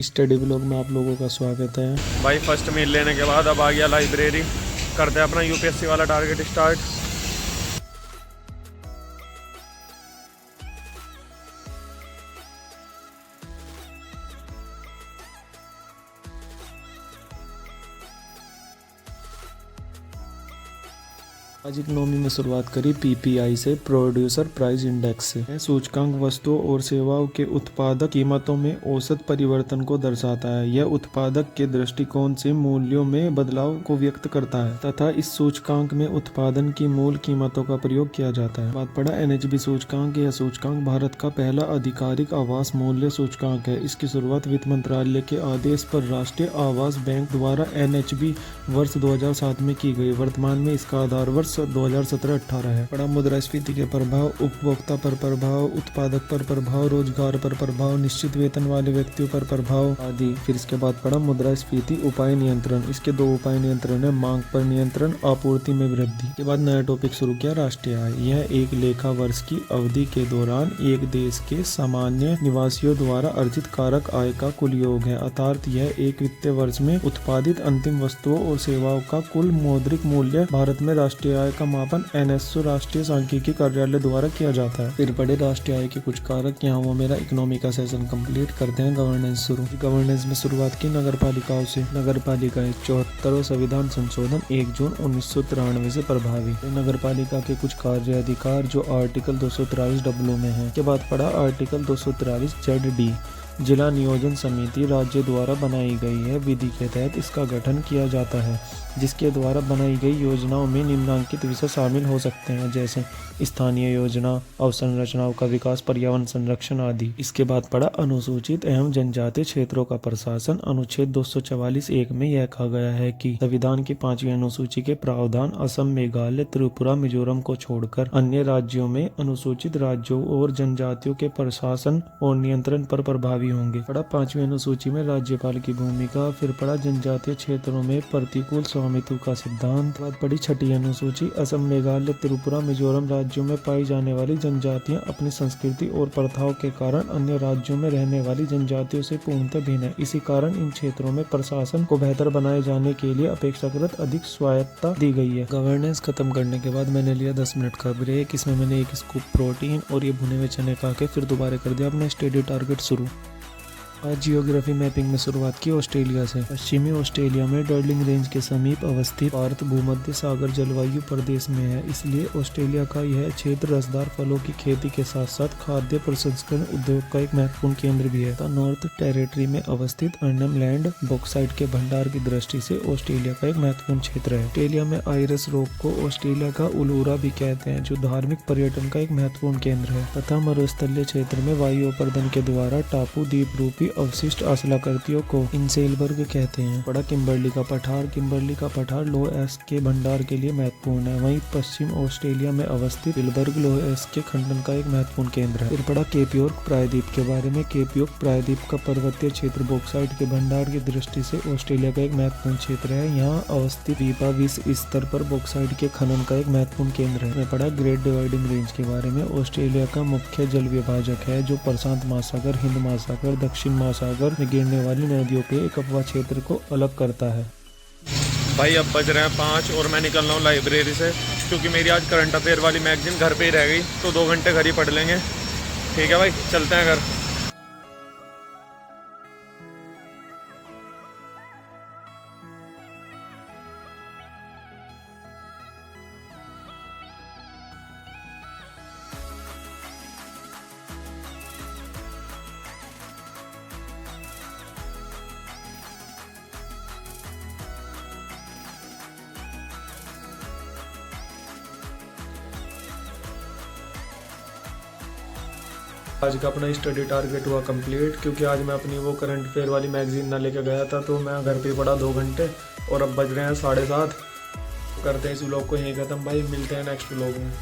Study blog में आप लोगों का स्वागत है। भाई फर्स्ट मील लेने के बाद अब आ गया लाइब्रेरी। करते हैं अपना यूपीएससी वाला टारगेट स्टार्ट। आज इकोनॉमी में शुरुआत करी पीपीआई से, प्रोड्यूसर प्राइस इंडेक्स से। यह सूचकांक वस्तुओं और सेवाओं के उत्पादक कीमतों में औसत परिवर्तन को दर्शाता है। यह उत्पादक के दृष्टिकोण से मूल्यों में बदलाव को व्यक्त करता है तथा इस सूचकांक में उत्पादन की मूल कीमतों का प्रयोग किया जाता है। बात पड़ा एनएचबी सूचकांक। यह सूचकांक भारत का पहला आधिकारिक आवास मूल्य सूचकांक है। इसकी शुरुआत वित्त मंत्रालय के आदेश पर राष्ट्रीय आवास बैंक द्वारा एनएचबी वर्ष 2007 में की गई। वर्तमान में इसका आधार वर्ष 2017-18 है। बड़ा मुद्रास्फीति के प्रभाव, उपभोक्ता पर प्रभाव, उत्पादक पर प्रभाव, रोजगार पर प्रभाव, निश्चित वेतन वाले व्यक्तियों पर प्रभाव आदि। फिर इसके बाद पड़ा मुद्रास्फीति उपाय नियंत्रण। इसके दो उपाय नियंत्रण है, मांग पर नियंत्रण, आपूर्ति में वृद्धि। के बाद नया टॉपिक शुरू किया, राष्ट्रीय आय। यह एक लेखा वर्ष की अवधि के दौरान एक देश के सामान्य निवासियों द्वारा अर्जित कारक आय का कुल योग है। अर्थात यह एक वित्तीय वर्ष में उत्पादित अंतिम वस्तुओं और सेवाओं का कुल मौद्रिक मूल्य। भारत में राष्ट्रीय आय का मापन एनएसओ राष्ट्रीय सांख्यिकी कार्यालय द्वारा किया जाता है। फिर पढ़े राष्ट्रीय आय के कुछ कारक। यहाँ वो मेरा इकोनॉमी का सेशन कंप्लीट करते हैं। गवर्नेंस शुरू। गवर्नेंस में शुरुआत की नगर पालिकाओं से। नगर पालिकाएं 74वां संविधान संशोधन 1 जून 1993 से प्रभावी। नगर पालिका के कुछ कार्य अधिकार जो आर्टिकल 243 डब्ल्यू में है। के बाद पढ़ा आर्टिकल 243 ZD। जिला नियोजन समिति राज्य द्वारा बनाई गई है। विधि के तहत इसका गठन किया जाता है, जिसके द्वारा बनाई गई योजनाओं में निम्नलिखित विषय शामिल हो सकते हैं, जैसे स्थानीय योजना, अवसंरचनाओं का विकास, पर्यावरण संरक्षण आदि। इसके बाद पड़ा अनुसूचित एवं जनजातीय क्षेत्रों का प्रशासन। अनुच्छेद 244(1) में यह कहा गया है कि संविधान की 5वीं अनुसूची के प्रावधान असम, मेघालय, त्रिपुरा, मिजोरम को छोड़कर अन्य राज्यों में अनुसूचित राज्यों और जनजातियों के प्रशासन और नियंत्रण पर प्रभावी होंगे। पड़ा 5वीं अनुसूची में राज्यपाल की भूमिका। फिर पड़ा जनजातीय क्षेत्रों में प्रतिकूल स्वामित्व का सिद्धांत। बाद पड़ी 6ठी अनुसूची। असम, मेघालय, त्रिपुरा, मिजोरम राज्यों में पाई जाने वाली जनजातियां अपनी संस्कृति और प्रथाओं के कारण अन्य राज्यों में रहने वाली जनजातियों से पूर्णतः भिन्न है। इसी कारण इन क्षेत्रों में प्रशासन को बेहतर बनाए जाने के लिए अपेक्षाकृत अधिक स्वायत्तता दी गई है। गवर्नेंस खत्म करने के बाद मैंने लिया 10 मिनट का ब्रेक। इसमें मैंने एक स्कूप प्रोटीन और ये भुने हुए चने खा के फिर दोबारा कर दिया अपना स्टडी टारगेट शुरू। आज जियोग्राफी मैपिंग में शुरुआत की ऑस्ट्रेलिया से। पश्चिमी ऑस्ट्रेलिया में डर्लिंग रेंज के समीप अवस्थित भारत भूमध्य सागर जलवायु प्रदेश में है, इसलिए ऑस्ट्रेलिया का यह क्षेत्र रसदार फलों की खेती के साथ साथ खाद्य प्रसंस्करण उद्योग का एक महत्वपूर्ण केंद्र भी है। नॉर्थ टेरिटरी में अवस्थित अर्नम लैंड बॉक्साइट के भंडार की दृष्टि से ऑस्ट्रेलिया का एक महत्वपूर्ण क्षेत्र है। ऑस्ट्रेलिया में आइरस रॉक को ऑस्ट्रेलिया का उलूरा भी कहते हैं, जो धार्मिक पर्यटन का एक महत्वपूर्ण केंद्र है। तथा मरुस्थलीय क्षेत्र में वायु अपर्दन के द्वारा टापू द्वीप रूपी अवशिष्ट आशलाकृतियों को इंसेलबर्ग कहते हैं। बड़ा किम्बर्ली का पठार। किम्बर्ली का पठार लौह एस्क के भंडार के लिए महत्वपूर्ण है। वहीं पश्चिम ऑस्ट्रेलिया में अवस्थित पिलबर्ग लौह एस्क के खंडन का एक महत्वपूर्ण केंद्र है। फिर बड़ा केप यॉर्क प्रायद्वीप के बारे में। केप यॉर्क प्रायद्वीप का पर्वतीय क्षेत्र बॉक्साइट के भंडार की दृष्टि से ऑस्ट्रेलिया का एक महत्वपूर्ण क्षेत्र है। यहाँ अवस्थित द्वीपा विश्व स्तर पर बॉक्साइट के खनन का एक महत्वपूर्ण केंद्र है। बड़ा ग्रेट डिवाइडिंग रेंज के बारे में। ऑस्ट्रेलिया का मुख्य जल विभाजक है, जो प्रशांत महासागर, हिंद महासागर, दक्षिण महासागर में गिरने वाली नदियों के एक अपवा क्षेत्र को अलग करता है। भाई अब बज रहे हैं 5 और मैं निकल रहा हूँ लाइब्रेरी से, क्योंकि मेरी आज करंट अफेयर वाली मैगजीन घर पे ही रह गई, तो 2 घंटे घर ही पढ़ लेंगे। ठीक है भाई, चलते हैं घर। आज का अपना स्टडी टारगेट हुआ कंप्लीट, क्योंकि आज मैं अपनी वो करंट अफेयर वाली मैगजीन ना लेके गया था, तो मैं घर पे ही पढ़ा 2 घंटे। और अब बज रहे हैं 7:30। करते हैं इस व्लॉग को यहीं खत्म भाई, मिलते हैं नेक्स्ट व्लॉग में।